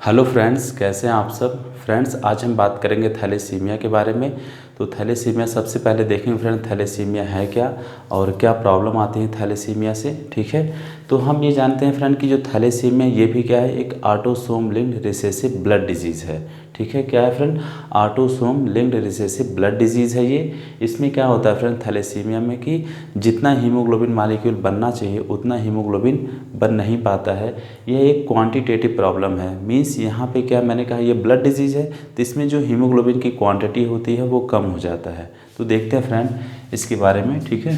Hello friends, कैसे हैं आप सब। फ्रेंड्स, आज हम बात करेंगे थैलेसीमिया के बारे में। तो थैलेसीमिया सबसे पहले देखेंगे फ्रेंड, थैलेसीमिया है क्या और क्या प्रॉब्लम आती है थैलेसीमिया से। ठीक है, तो हम ये जानते हैं फ्रेंड कि जो थैलेसीमिया ये भी क्या है, एक autosome linked recessive blood disease है। ठीक है, क्या है friend, autosome linked recessive blood disease है ये। इसमें क्या होता है फ्रेंड थैलेसीमिया में कि जितना हीमोग्लोबिन मालिक्यूल बनना चाहिए उतना हीमोग्लोबिन बन नहीं पाता है। यह एक क्वांटिटेटिव प्रॉब्लम है। मींस यहाँ पे क्या मैंने कहा, ये ब्लड डिजीज़ है तो इसमें जो हीमोग्लोबिन की क्वांटिटी होती है वो कम हो जाता है। तो देखते हैं फ्रेंड इसके बारे में। ठीक है,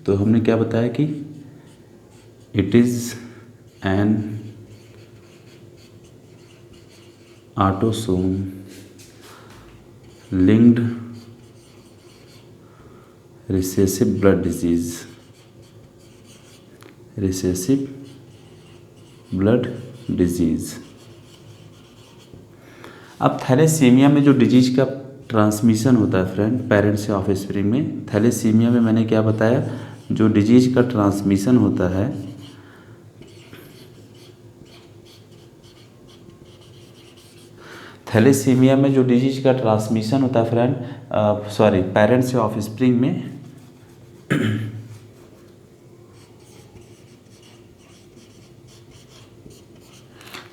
तो हमने क्या बताया कि it is an autosome linked recessive blood disease, recessive blood disease. अब थैलेसीमिया में जो डिजीज का ट्रांसमिशन होता है फ्रेंड, पेरेंट्स से ऑफस्प्रिंग में, थैलेसीमिया में मैंने क्या बताया, जो डिजीज का ट्रांसमिशन होता है थैलेसीमिया में जो डिजीज का ट्रांसमिशन होता है फ्रेंड, पेरेंट्स से ऑफस्प्रिंग में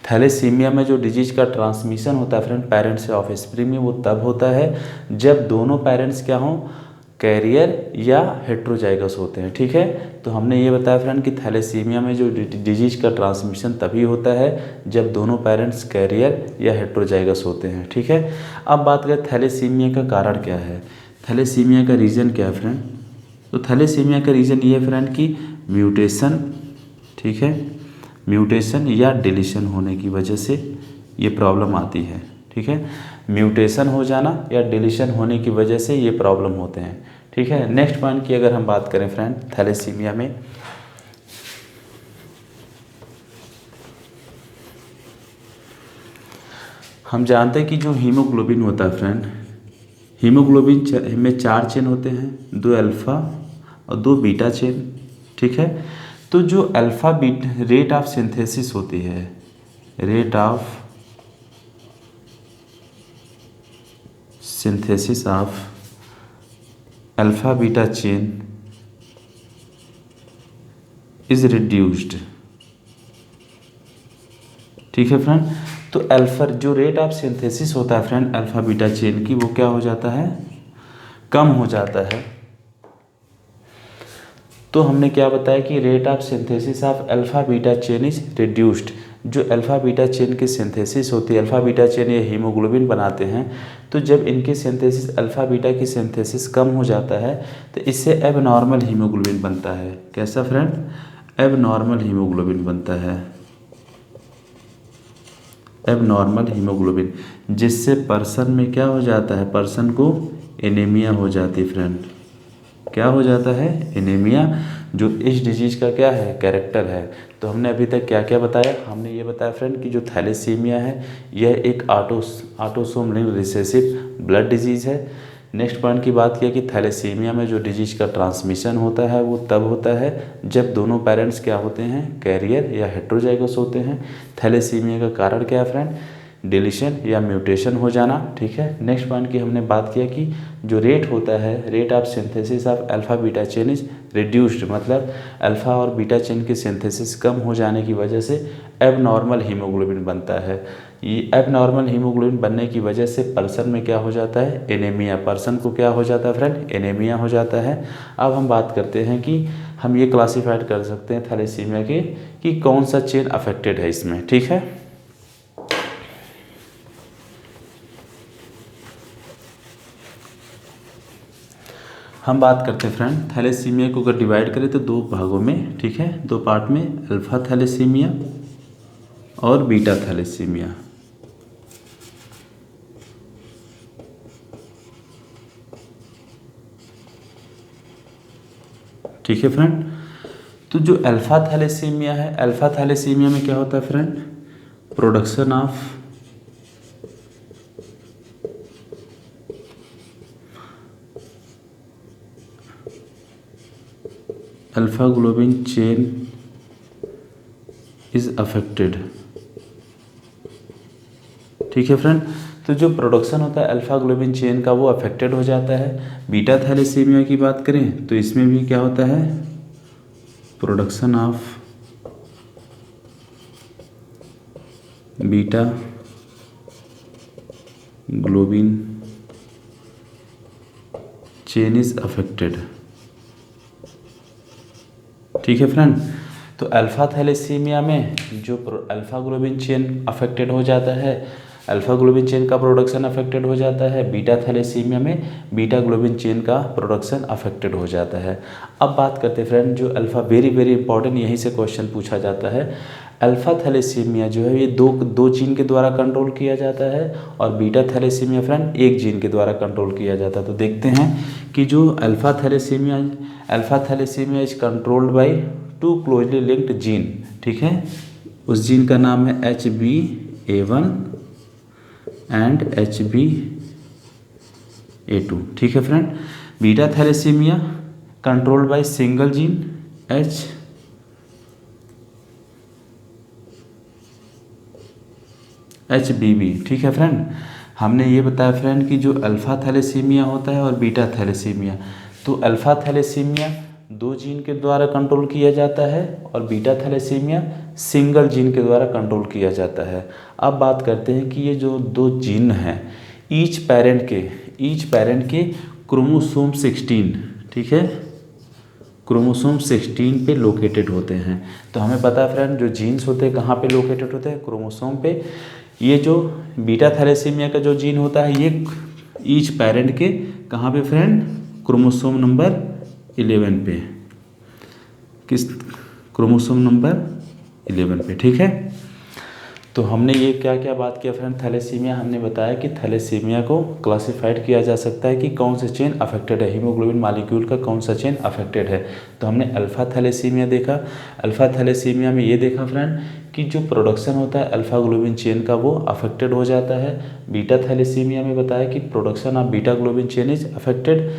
थैलेसीमिया में जो डिजीज का ट्रांसमिशन होता है फ्रेंड पेरेंट्स से ऑफस्प्रिंग में, वो तब होता है जब दोनों पेरेंट्स क्या हों, कैरियर या हेट्रोजाइगस होते हैं। ठीक है, तो हमने ये बताया फ्रेंड कि थैलेसीमिया में जो डिजीज का ट्रांसमिशन तभी होता है जब दोनों पेरेंट्स कैरियर या हेट्रोजाइगस होते हैं। ठीक है, अब बात करें थैलेसीमिया का कारण क्या है, थैलेसीमिया का रीज़न क्या है फ्रेंड। तो थैलेसीमिया का रीज़न ये है फ्रेंड कि म्यूटेशन, ठीक है, म्यूटेशन या डिलीशन होने की वजह से ये प्रॉब्लम आती है। ठीक है, म्यूटेशन हो जाना या डिलीशन होने की वजह से ये प्रॉब्लम होते हैं। ठीक है, नेक्स्ट पॉइंट की अगर हम बात करें फ्रेंड थैलेसीमिया में, हम जानते हैं कि जो हीमोग्लोबिन होता है फ्रेंड, हीमोग्लोबिन में 4 चेन होते हैं, 2 अल्फ़ा और 2 बीटा चेन। ठीक है, तो जो alpha beta rate of synthesis होती है, rate of synthesis of alpha beta chain is reduced. ठीक है फ्रेंड, तो अल्फा जो रेट ऑफ सिंथेसिस होता है फ्रेंड अल्फ़ा बीटा चेन की, वो क्या हो जाता है, कम हो जाता है। तो हमने क्या बताया कि rate of synthesis of alpha beta chain is reduced. जो अल्फ़ा बीटा चेन की सिंथेसिस होती है, अल्फ़ा बीटा चेन ये हीमोग्लोबिन बनाते हैं, तो जब इनकी सिंथेसिस अल्फ़ा बीटा की सिंथेसिस कम हो जाता है तो इससे एबनॉर्मल हीमोग्लोबिन बनता है। कैसा फ्रेंड, एबनॉर्मल हीमोग्लोबिन बनता है, एबनॉर्मल हीमोग्लोबिन, जिससे पर्सन में क्या हो जाता है, पर्सन को एनीमिया हो जाती है फ्रेंड। क्या हो जाता है, एनीमिया, जो इस डिजीज का क्या है, कैरेक्टर है। तो हमने अभी तक क्या क्या बताया, हमने ये बताया फ्रेंड कि जो थैलेसीमिया है यह एक autosome linked recessive blood disease है। नेक्स्ट पॉइंट की बात किया कि थैलेसीमिया में जो डिजीज का ट्रांसमिशन होता है वो तब होता है जब दोनों पेरेंट्स क्या होते हैं, कैरियर या हेट्रोजाइगस होते हैं। थैलेसीमिया का कारण क्या है फ्रेंड, डिलीशन या म्यूटेशन हो जाना। ठीक है, नेक्स्ट पॉइंट की हमने बात किया कि जो रेट होता है, rate of synthesis of alpha beta chain is reduced, मतलब अल्फ़ा और बीटा चेन की सिंथेसिस कम हो जाने की वजह से एबनॉर्मल हीमोग्लोबिन बनता है। ये एबनॉर्मल हीमोग्लोबिन बनने की वजह से पर्सन में क्या हो जाता है, एनीमिया, पर्सन को क्या हो जाता है फ्रेंड, एनीमिया हो जाता है। अब हम बात करते हैं कि हम ये क्लासीफाइड कर सकते हैं थैलेसीमिया के कि कौन सा चेन अफेक्टेड है इसमें। ठीक है, हम बात करते हैं फ्रेंड थैलेसीमिया को अगर डिवाइड करें तो 2 भागों में, ठीक है, 2 पार्ट में, अल्फ़ा थैलेसीमिया और बीटा थैलेसीमिया। ठीक है फ्रेंड, तो जो अल्फ़ा थैलेसीमिया है, अल्फ़ा थैलेसीमिया में क्या होता है friend, production of alpha globin chain is affected, ठीक है फ्रेंड। तो जो प्रोडक्शन होता है अल्फा ग्लोबिन चेन का वो अफेक्टेड हो जाता है। बीटा थैलेसीमिया की बात करें तो इसमें भी क्या होता है, production of beta globin chain is affected. ठीक है फ्रेंड। तो अल्फा थैलेसीमिया में जो अल्फा ग्लोबिन चेन अफेक्टेड हो जाता है, अल्फा ग्लोबिन चेन का प्रोडक्शन अफेक्टेड हो जाता है। बीटा थैलेसीमिया में बीटा ग्लोबिन चेन का प्रोडक्शन अफेक्टेड हो जाता है। अब बात करते हैं फ्रेंड जो अल्फा, वेरी वेरी इंपॉर्टेंट, यहीं से क्वेश्चन पूछा जाता है। अल्फा थैलेसीमिया जो है ये दो जीन के द्वारा कंट्रोल किया जाता है और बीटा थैलेसीमिया फ्रेंड एक जीन के द्वारा कंट्रोल किया जाता है। तो देखते हैं कि जो alpha thalassemia is controlled by two closely linked gene. ठीक है, उस जीन का नाम है HBA1 एंड HBA2। ठीक है friend. Beta thalassemia controlled by single gene HBB। ठीक है फ्रेंड। हमने ये बताया फ्रेंड कि जो अल्फा थैलेसीमिया होता है और बीटा थैलेसीमिया, तो अल्फा थैलेसीमिया दो जीन के द्वारा कंट्रोल किया जाता है और बीटा थैलेसीमिया सिंगल जीन के द्वारा कंट्रोल किया जाता है। अब बात करते हैं कि ये जो दो जीन हैं ईच पेरेंट के क्रोमोसोम 16, ठीक है, क्रोमोसोम 16 पे लोकेटेड होते हैं। तो हमें पता है फ्रेंड जो जीन्स होते हैं कहाँ पे लोकेटेड होते हैं, क्रोमोसोम पे। ये जो बीटा थैलेसीमिया का जो जीन होता है ये ईच पेरेंट के कहाँ पे फ्रेंड, क्रोमोसोम नंबर 11 पे, किस क्रोमोसोम नंबर 11 पे। ठीक है। तो हमने ये क्या क्या बात किया फ्रेंड, थैलेसीमिया हमने बताया कि थैलेसीमिया को क्लासिफाइड किया जा सकता है कि कौन सा चेन अफेक्टेड है, हीमोग्लोबिन मॉलिक्यूल का कौन सा चेन अफेक्टेड है। तो हमने अल्फा थैलेसीमिया देखा। अल्फा थैलेसीमिया में ये देखा फ्रेंड कि जो प्रोडक्शन होता है अल्फा ग्लोबिन चेन का वो अफेक्टेड हो जाता है। बीटा थैलेसीमिया में बताया कि production of beta globin chain is affected.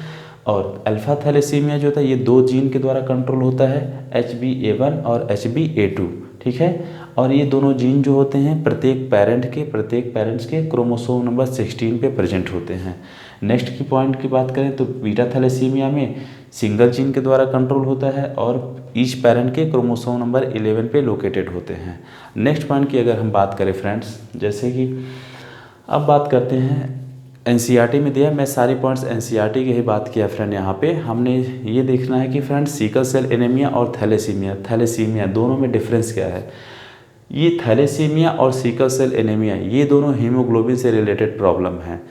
और अल्फा थैलेसीमिया जो होता है ये दो जीन के द्वारा कंट्रोल होता है, HBA1 और HBA2। ठीक है। और ये दोनों जीन जो होते हैं प्रत्येक पेरेंट्स के क्रोमोसोम नंबर 16 पे प्रेजेंट होते हैं। नेक्स्ट की पॉइंट की बात करें तो बीटा थैलेसीमिया में सिंगल जीन के द्वारा कंट्रोल होता है और ईच पेरेंट के क्रोमोसोम नंबर 11 पे लोकेटेड होते हैं। नेक्स्ट पॉइंट की अगर हम बात करें फ्रेंड्स, जैसे कि अब बात करते हैं NCERT में दिया, मैं सारी पॉइंट्स NCERT की ही बात किया फ्रेंड। यहाँ पे हमने ये देखना है कि फ्रेंड सिकल सेल एनीमिया और थैलेसीमिया दोनों में डिफरेंस क्या है। ये थैलेसीमिया और सिकल सेल एनीमिया ये दोनों हीमोग्लोबिन से रिलेटेड प्रॉब्लम हैं।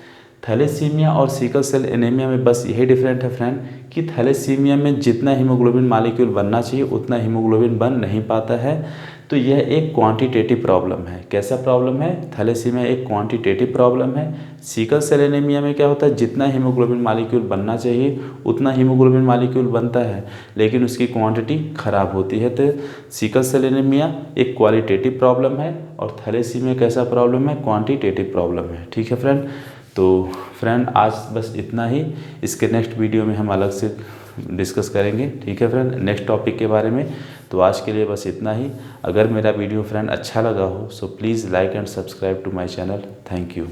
थैलेसीमिया और सिकल सेल एनीमिया में बस यही डिफरेंट है फ्रेंड कि थैलेसीमिया में जितना हीमोग्लोबिन मॉलिक्यूल बनना चाहिए उतना हीमोग्लोबिन बन नहीं पाता है। तो यह एक क्वांटिटेटिव प्रॉब्लम है। कैसा प्रॉब्लम है, थैलेसीमिया एक क्वांटिटेटिव प्रॉब्लम है। सिकल सेल एनीमिया में क्या होता है, जितना हीमोग्लोबिन मॉलिक्यूल बनना चाहिए उतना हीमोग्लोबिन मॉलिक्यूल बनता है लेकिन उसकी क्वांटिटी खराब होती है। तो सिकल सेल एनीमिया एक क्वालिटेटिव प्रॉब्लम है और थैलेसीमिया कैसा प्रॉब्लम है, क्वांटिटेटिव प्रॉब्लम है। ठीक है फ्रेंड। तो फ्रेंड आज बस इतना ही, इसके नेक्स्ट वीडियो में हम अलग से डिस्कस करेंगे। ठीक है फ्रेंड, नेक्स्ट टॉपिक के बारे में। तो आज के लिए बस इतना ही। अगर मेरा वीडियो फ्रेंड अच्छा लगा हो so please like and subscribe to my channel. Thank you.